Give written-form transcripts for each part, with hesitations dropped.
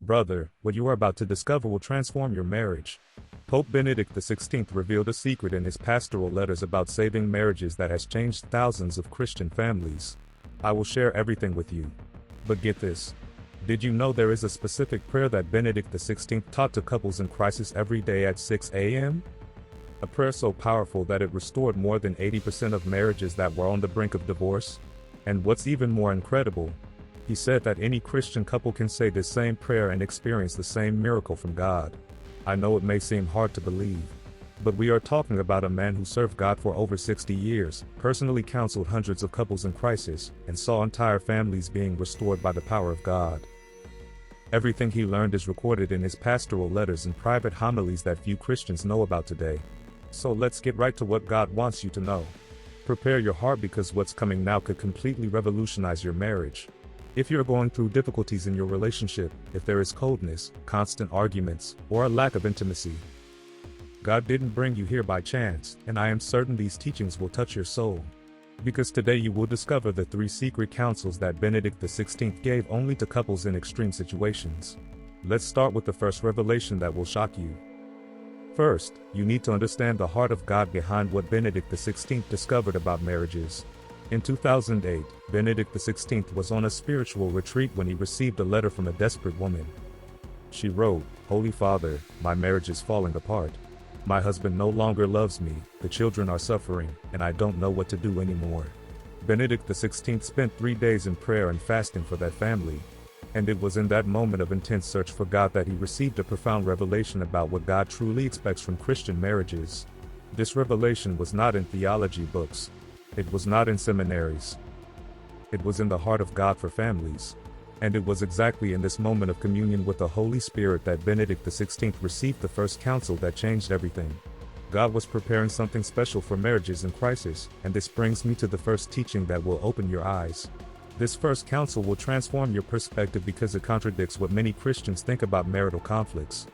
Brother, what you are about to discover will transform your marriage. Pope Benedict XVI revealed a secret in his pastoral letters about saving marriages that has changed thousands of Christian families. I will share everything with you. But get this. Did you know there is a specific prayer that Benedict XVI taught to couples in crisis every day at 6 a.m.? A prayer so powerful that it restored more than 80% of marriages that were on the brink of divorce? And what's even more incredible, he said that any Christian couple can say this same prayer and experience the same miracle from God. I know it may seem hard to believe, but we are talking about a man who served God for over 60 years, personally counseled hundreds of couples in crisis, and saw entire families being restored by the power of God. Everything he learned is recorded in his pastoral letters and private homilies that few Christians know about today. So let's get right to what God wants you to know. Prepare your heart because what's coming now could completely revolutionize your marriage. If you're going through difficulties in your relationship, if there is coldness, constant arguments, or a lack of intimacy, God didn't bring you here by chance, and I am certain these teachings will touch your soul. Because today you will discover the 3 secret counsels that Benedict XVI gave only to couples in extreme situations. Let's start with the first revelation that will shock you. First, you need to understand the heart of God behind what Benedict XVI discovered about marriages. In 2008, Benedict XVI was on a spiritual retreat when he received a letter from a desperate woman. She wrote, "Holy Father, my marriage is falling apart. My husband no longer loves me, the children are suffering, and I don't know what to do anymore." Benedict XVI spent 3 days in prayer and fasting for that family. And it was in that moment of intense search for God that he received a profound revelation about what God truly expects from Christian marriages. This revelation was not in theology books. It was not in seminaries. It was in the heart of God for families. And it was exactly in this moment of communion with the Holy Spirit that Benedict XVI received the first counsel that changed everything. God was preparing something special for marriages in crisis, and this brings me to the first teaching that will open your eyes. This first counsel will transform your perspective because it contradicts what many Christians think about marital conflicts.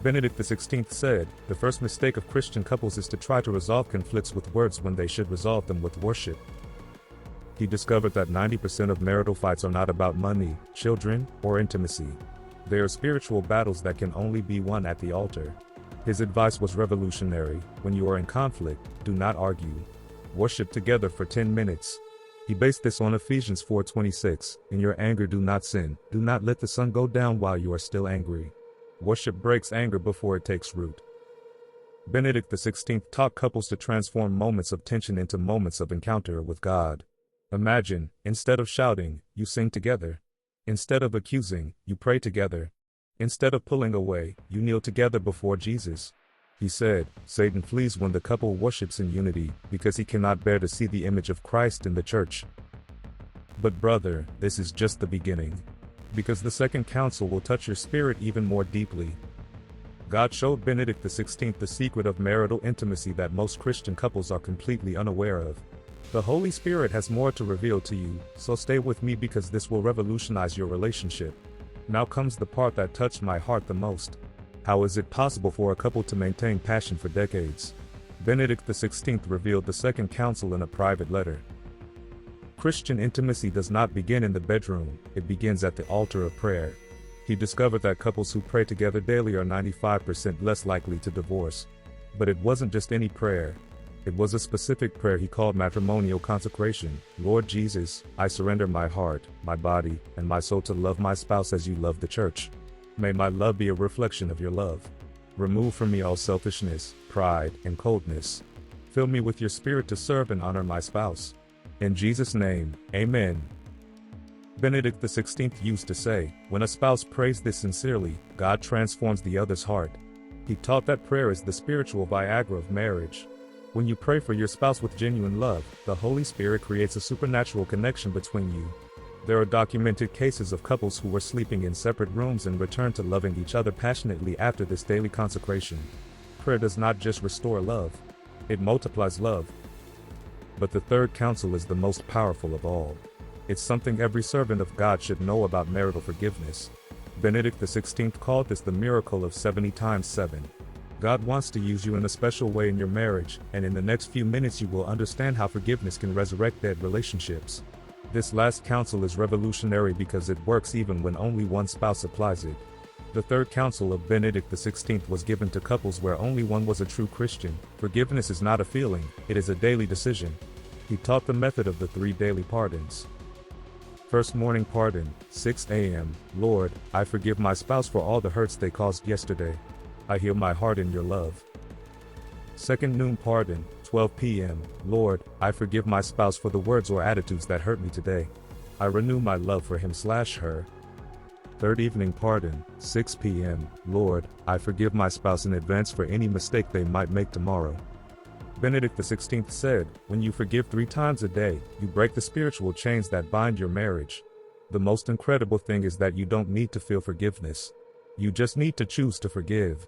Benedict XVI said, "The first mistake of Christian couples is to try to resolve conflicts with words when they should resolve them with worship." He discovered that 90% of marital fights are not about money, children, or intimacy. They are spiritual battles that can only be won at the altar. His advice was revolutionary. When you are in conflict, do not argue. Worship together for 10 minutes. He based this on Ephesians 4:26, "In your anger do not sin, do not let the sun go down while you are still angry." Worship breaks anger before it takes root. Benedict XVI taught couples to transform moments of tension into moments of encounter with God. Imagine, instead of shouting, you sing together. Instead of accusing, you pray together. Instead of pulling away, you kneel together before Jesus. He said, Satan flees when the couple worships in unity, because he cannot bear to see the image of Christ in the church. But brother, this is just the beginning. Because the second counsel will touch your spirit even more deeply. God showed Benedict XVI the secret of marital intimacy that most Christian couples are completely unaware of. The Holy Spirit has more to reveal to you, so stay with me because this will revolutionize your relationship. Now comes the part that touched my heart the most. How is it possible for a couple to maintain passion for decades? Benedict XVI revealed the second counsel in a private letter. Christian intimacy does not begin in the bedroom, it begins at the altar of prayer. He discovered that couples who pray together daily are 95% less likely to divorce. But it wasn't just any prayer. It was a specific prayer he called matrimonial consecration. Lord Jesus, I surrender my heart, my body, and my soul to love my spouse as you love the church. May my love be a reflection of your love. Remove from me all selfishness, pride, and coldness. Fill me with your spirit to serve and honor my spouse. In Jesus' name, amen. Benedict XVI used to say, when a spouse prays this sincerely, God transforms the other's heart. He taught that prayer is the spiritual Viagra of marriage. When you pray for your spouse with genuine love, the Holy Spirit creates a supernatural connection between you. There are documented cases of couples who were sleeping in separate rooms and returned to loving each other passionately after this daily consecration. Prayer does not just restore love, it multiplies love. But the third counsel is the most powerful of all. It's something every servant of God should know about marital forgiveness. Benedict XVI called this the miracle of 70 times 7. God wants to use you in a special way in your marriage, and in the next few minutes you will understand how forgiveness can resurrect dead relationships. This last counsel is revolutionary because it works even when only one spouse applies it. The third council of Benedict XVI was given to couples where only one was a true Christian. Forgiveness is not a feeling, it is a daily decision. He taught the method of the 3 daily pardons. First morning pardon, 6 a.m. Lord, I forgive my spouse for all the hurts they caused yesterday. I heal my heart in your love. Second noon pardon, 12 p.m. Lord, I forgive my spouse for the words or attitudes that hurt me today. I renew my love for him/her. Third evening pardon, 6 p.m. Lord, I forgive my spouse in advance for any mistake they might make tomorrow. Benedict XVI said, when you forgive 3 times a day, you break the spiritual chains that bind your marriage. The most incredible thing is that you don't need to feel forgiveness. You just need to choose to forgive.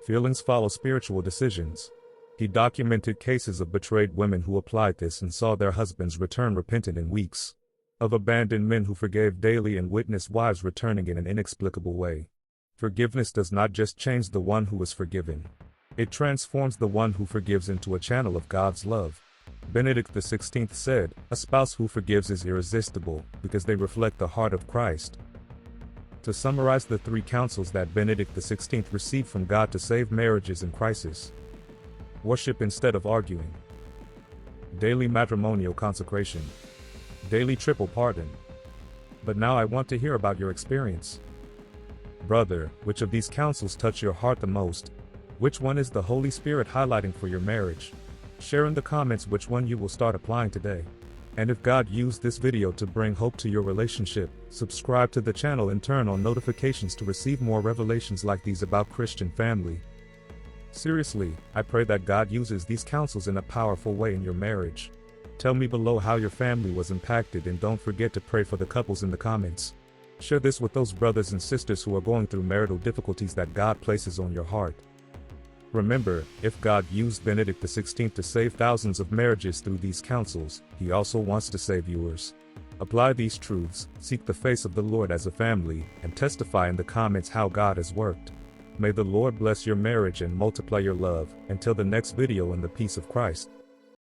Feelings follow spiritual decisions. He documented cases of betrayed women who applied this and saw their husbands return repentant in weeks. Of abandoned men who forgave daily and witnessed wives returning in an inexplicable way. Forgiveness does not just change the one who is forgiven. It transforms the one who forgives into a channel of God's love. Benedict XVI said, a spouse who forgives is irresistible, because they reflect the heart of Christ. To summarize the 3 counsels that Benedict XVI received from God to save marriages in crisis. Worship instead of arguing. Daily matrimonial consecration. Daily triple pardon. But now I want to hear about your experience. Brother, which of these counsels touch your heart the most? Which one is the Holy Spirit highlighting for your marriage? Share in the comments which one you will start applying today. And if God used this video to bring hope to your relationship, subscribe to the channel and turn on notifications to receive more revelations like these about Christian family. Seriously, I pray that God uses these counsels in a powerful way in your marriage. Tell me below how your family was impacted, and don't forget to pray for the couples in the comments. Share this with those brothers and sisters who are going through marital difficulties that God places on your heart. Remember, if God used Benedict XVI to save thousands of marriages through these counsels, He also wants to save yours. Apply these truths, seek the face of the Lord as a family, and testify in the comments how God has worked. May the Lord bless your marriage and multiply your love. Until the next video, in the peace of Christ.